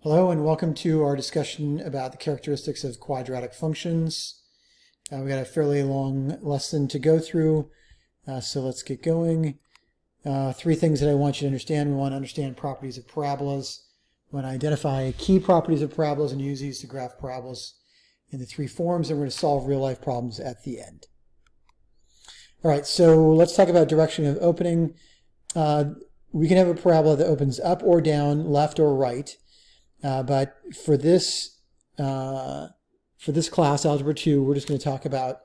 Hello and welcome to our discussion about the characteristics of quadratic functions. We've got a fairly long lesson to go through, so let's get going. Three things that I want you to understand. We want to understand properties of parabolas. We want to identify key properties of parabolas and use these to graph parabolas in the three forms, and we're going to solve real-life problems at the end. All right, so let's talk about direction of opening. We can have a parabola that opens up or down, left or right. But for this class, Algebra 2, we're just going to talk about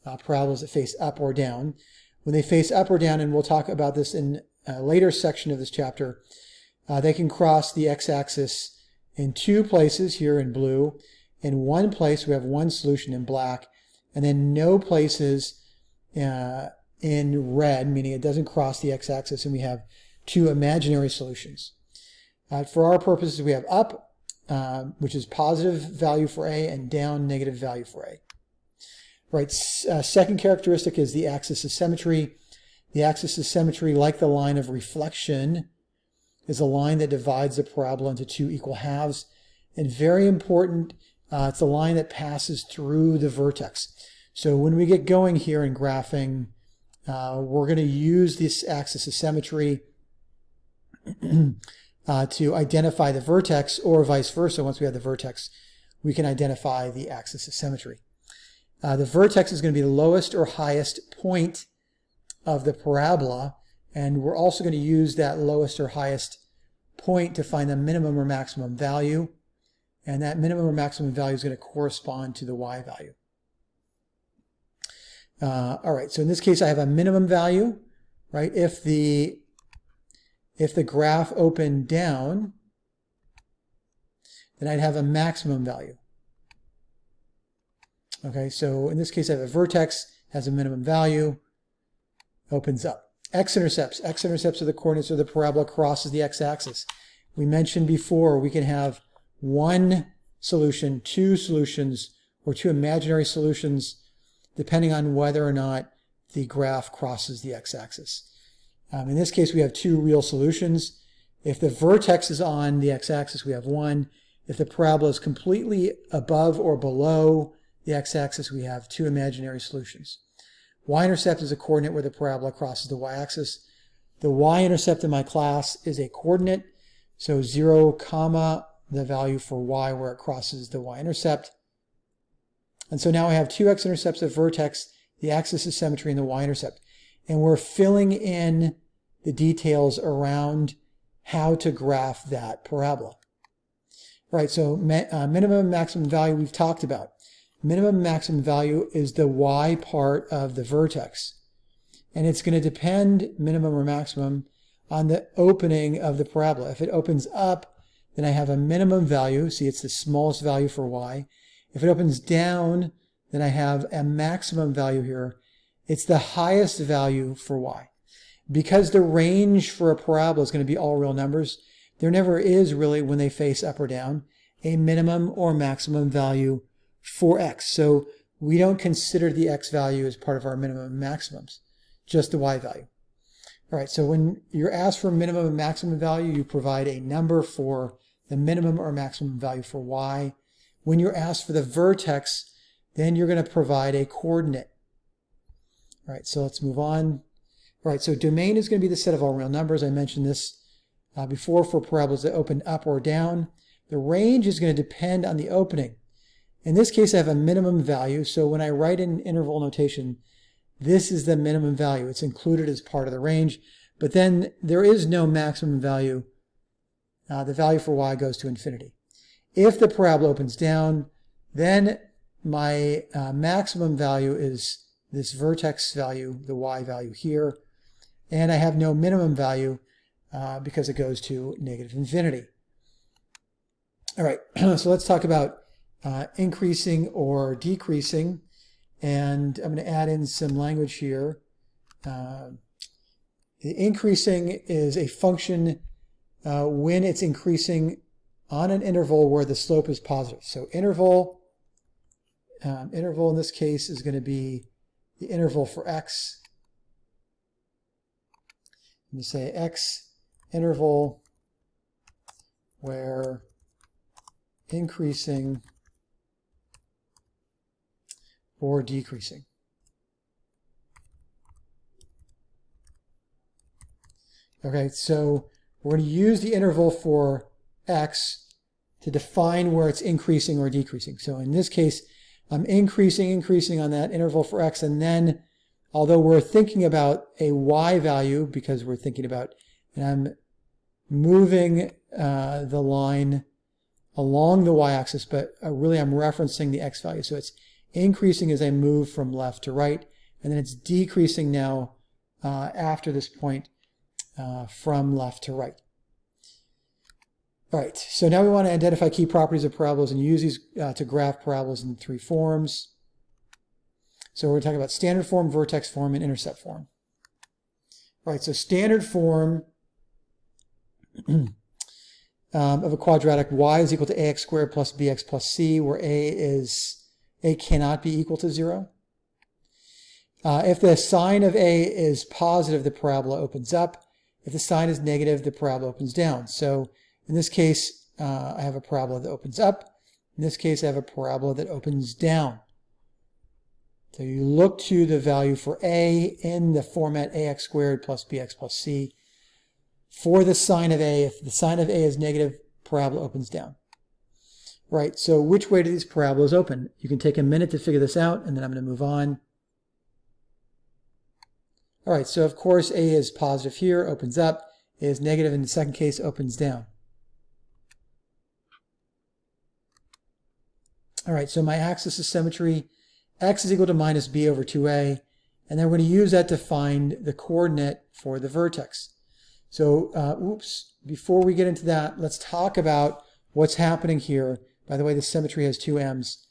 parabolas that face up or down. When they face up or down, and we'll talk about this in a later section of this chapter, they can cross the x-axis in two places here in blue. In one place, we have one solution in black, and then no places in red, meaning it doesn't cross the x-axis, and we have two imaginary solutions. For our purposes, we have up, which is positive value for A, and down, negative value for A. Right. Second characteristic is the axis of symmetry. The axis of symmetry, like the line of reflection, is a line that divides the parabola into two equal halves. And very important, it's a line that passes through the vertex. So when we get going here in graphing, we're going to use this axis of symmetry to identify the vertex, or vice versa. Once we have the vertex, we can identify the axis of symmetry. The vertex is going to be the lowest or highest point of the parabola, and we're also going to use that lowest or highest point to find the minimum or maximum value, and that minimum or maximum value is going to correspond to the y value. All right, so in this case I have a minimum value, right? If the graph opened down, then I'd have a maximum value. Okay, so in this case I have a vertex, has a minimum value, opens up. X-intercepts. X-intercepts are the coordinates of the parabola crosses the x-axis. We mentioned before we can have one solution, two solutions, or two imaginary solutions, depending on whether or not the graph crosses the x-axis. In this case, we have two real solutions. If the vertex is on the x-axis, we have one. If the parabola is completely above or below the x-axis, we have two imaginary solutions. Y-intercept is a coordinate where the parabola crosses the y-axis. The y-intercept in my class is a coordinate, so 0, comma, the value for y where it crosses the y-intercept. And so now I have two x-intercepts, a vertex, the axis of symmetry, and the y-intercept. And we're filling in the details around how to graph that parabola. Right, so minimum and maximum value we've talked about. Minimum and maximum value is the y part of the vertex. And it's going to depend, minimum or maximum, on the opening of the parabola. If it opens up, then I have a minimum value. See, it's the smallest value for y. If it opens down, then I have a maximum value here. It's the highest value for y. Because the range for a parabola is going to be all real numbers, there never is really, when they face up or down, a minimum or maximum value for x. So we don't consider the x value as part of our minimum and maximums, just the y value. All right, so when you're asked for minimum and maximum value, you provide a number for the minimum or maximum value for y. When you're asked for the vertex, then you're going to provide a coordinate. All right, so let's move on. All right, so domain is going to be the set of all real numbers. I mentioned this before for parabolas that open up or down. The range is going to depend on the opening. In this case, I have a minimum value, so when I write in interval notation, this is the minimum value. It's included as part of the range, but then there is no maximum value. The value for y goes to infinity. If the parabola opens down, then my maximum value is this vertex value, the y value here, and I have no minimum value because it goes to negative infinity. All right, so let's talk about increasing or decreasing, and I'm going to add in some language here. The increasing is a function when it's increasing on an interval where the slope is positive. So interval in this case is going to be the interval for x. Let me say x interval where increasing or decreasing. Okay, so we're going to use the interval for x to define where it's increasing or decreasing. So in this case, I'm increasing on that interval for x, and then, although we're thinking about a y value, because we're thinking about, and I'm moving the line along the y-axis, but really I'm referencing the x value. So it's increasing as I move from left to right, and then it's decreasing now after this point from left to right. All right, so now we want to identify key properties of parabolas and use these to graph parabolas in three forms. So we're talking about standard form, vertex form, and intercept form. All right, so standard form of a quadratic, y is equal to ax squared plus bx plus c, where a cannot be equal to 0. If the sign of a is positive, the parabola opens up. If the sign is negative, the parabola opens down. So in this case, I have a parabola that opens up. In this case, I have a parabola that opens down. So you look to the value for a in the format ax squared plus bx plus c. For the sign of a, if the sign of a is negative, parabola opens down. Right, so which way do these parabolas open? You can take a minute to figure this out, and then I'm going to move on. All right, so of course a is positive here, opens up. A is negative in the second case, opens down. All right, so my axis of symmetry, x is equal to minus b over 2a, and then we're going to use that to find the coordinate for the vertex. So, before we get into that, let's talk about what's happening here. By the way, the symmetry has two m's.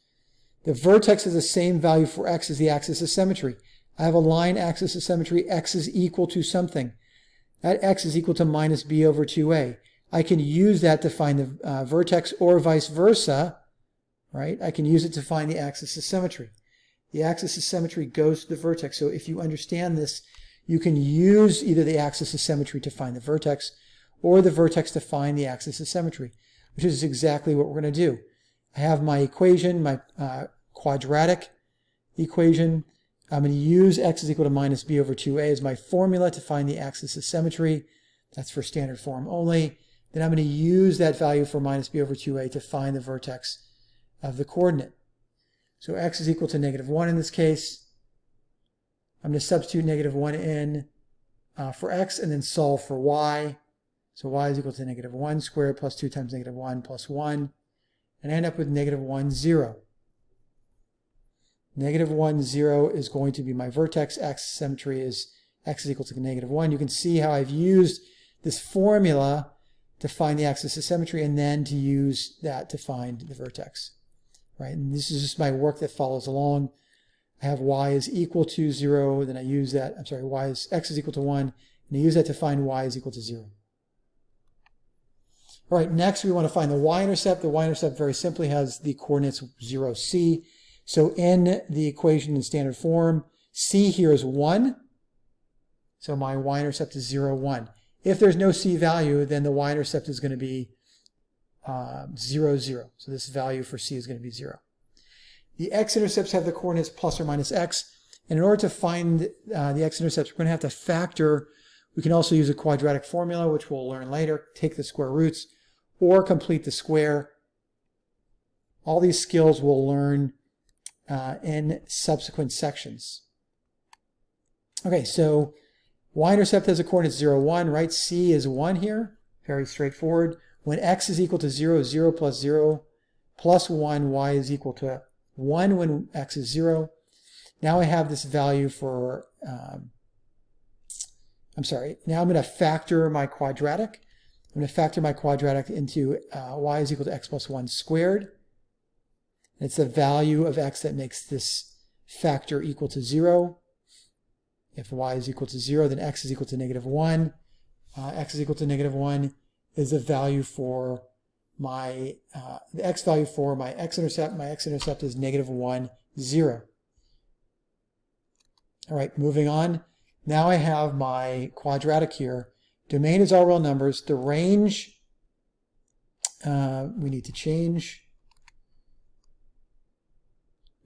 The vertex has the same value for x as the axis of symmetry. I have a line axis of symmetry, x is equal to something. That x is equal to minus b over 2a. I can use that to find the vertex, or vice versa, right? I can use it to find the axis of symmetry. The axis of symmetry goes to the vertex. So if you understand this, you can use either the axis of symmetry to find the vertex, or the vertex to find the axis of symmetry, which is exactly what we're going to do. I have my equation, my quadratic equation. I'm going to use x is equal to minus b over 2a as my formula to find the axis of symmetry. That's for standard form only. Then I'm going to use that value for minus b over 2a to find the vertex of the coordinate. So x is equal to negative 1 in this case. I'm going to substitute negative 1 in for x and then solve for y. So y is equal to negative 1 squared plus 2 times negative 1 plus 1. And I end up with negative 1, 0. Negative 1, 0 is going to be my vertex. Axis symmetry is x is equal to negative 1. You can see how I've used this formula to find the axis of symmetry and then to use that to find the vertex. Right? And this is just my work that follows along. I have y is equal to 0, then I use that, x is equal to 1, and I use that to find y is equal to 0. All right, next we want to find the y-intercept. The y-intercept very simply has the coordinates 0, c. So in the equation in standard form, c here is 1. So my y-intercept is 0, 1. If there's no c value, then the y-intercept is going to be 0, 0. So this value for c is going to be 0. The x-intercepts have the coordinates plus or minus x. And in order to find the x-intercepts, we're going to have to factor. We can also use a quadratic formula, which we'll learn later. Take the square roots or complete the square. All these skills we'll learn in subsequent sections. Okay, so y-intercept has a coordinate 0, 1, right? C is 1 here. Very straightforward. When x is equal to 0, 0 plus 1, y is equal to 1 when x is 0. Now I have this value for, now I'm going to factor my quadratic. I'm going to factor my quadratic into y is equal to x plus 1 squared. It's the value of x that makes this factor equal to 0. If y is equal to 0, then x is equal to negative 1. X is equal to negative 1 is the value for my, the x value for my x-intercept. My x-intercept is negative 1, 0. All right, moving on. Now I have my quadratic here. Domain is all real numbers. The range, we need to change.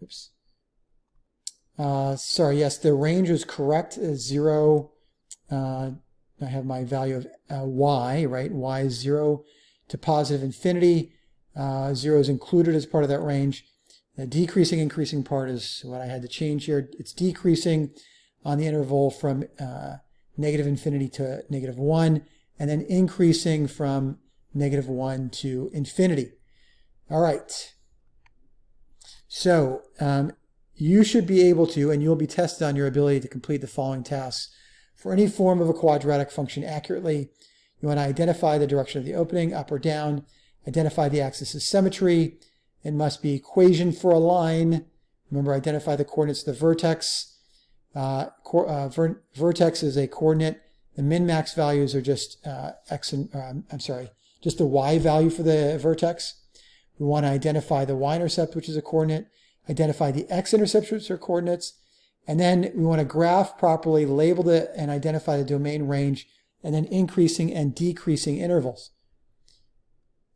oops. Sorry, yes, the range was correct. 0, I have my value of y, right? Y is 0 to positive infinity. 0 is included as part of that range. The decreasing, increasing part is what I had to change here. It's decreasing on the interval from negative infinity to negative 1, and then increasing from negative 1 to infinity. All right. So you should be able to, and you'll be tested on your ability to complete the following tasks. For any form of a quadratic function accurately, you want to identify the direction of the opening, up or down, identify the axis of symmetry. It must be equation for a line. Remember, identify the coordinates of the vertex. Vertex is a coordinate. The min-max values are just just the y value for the vertex. We want to identify the y-intercept, which is a coordinate, identify the x-intercept, which are coordinates, and then we want to graph properly, label it, and identify the domain range, and then increasing and decreasing intervals.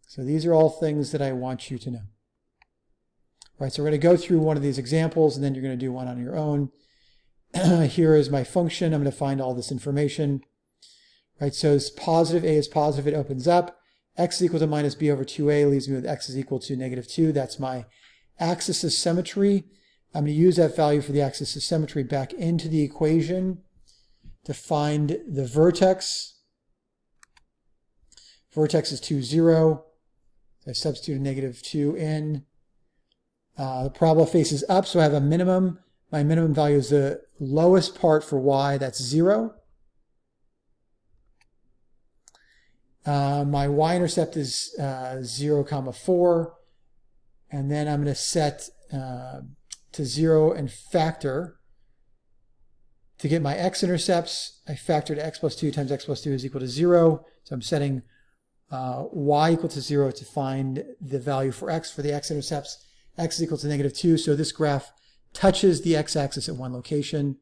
So these are all things that I want you to know. All right, so we're going to go through one of these examples, and then you're going to do one on your own. Here is my function. I'm going to find all this information. All right, so it's positive, a is positive, it opens up. X is equal to minus b over 2a leaves me with x is equal to negative 2. That's my axis of symmetry. I'm going to use that value for the axis of symmetry back into the equation to find the vertex. Vertex is 2, 0. I substitute a negative 2 in. The parabola faces up, so I have a minimum. My minimum value is the lowest part for y, that's 0. My y-intercept is 0, 4. And then I'm going to set to 0 and factor. To get my x-intercepts, I factor to x plus 2 times x plus 2 is equal to 0. So I'm setting y equal to 0 to find the value for x for the x-intercepts. X is equal to negative 2, so this graph touches the x-axis at one location.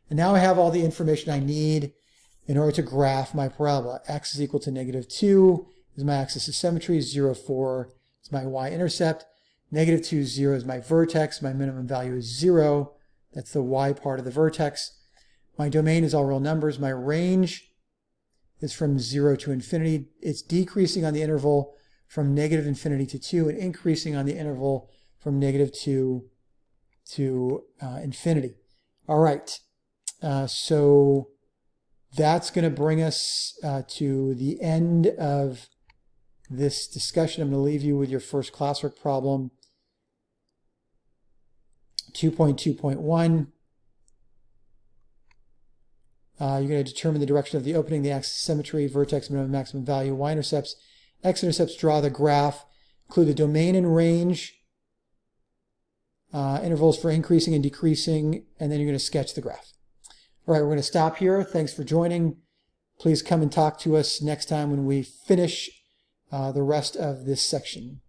And now I have all the information I need in order to graph my parabola. X is equal to negative 2 is my axis of symmetry, 0, 4 is my y-intercept, negative 2, 0 is my vertex, my minimum value is 0, that's the y part of the vertex. My domain is all real numbers, my range is from 0 to infinity. It's decreasing on the interval from negative infinity to 2 and increasing on the interval from negative 2 to infinity. All right, so that's going to bring us to the end of this discussion. I'm going to leave you with your first classwork problem, 2.2.1. You're going to determine the direction of the opening, the axis of symmetry, vertex, minimum, maximum value, y-intercepts, x-intercepts, draw the graph, include the domain and range, intervals for increasing and decreasing, and then you're going to sketch the graph. All right, we're going to stop here. Thanks for joining. Please come and talk to us next time when we finish the rest of this section.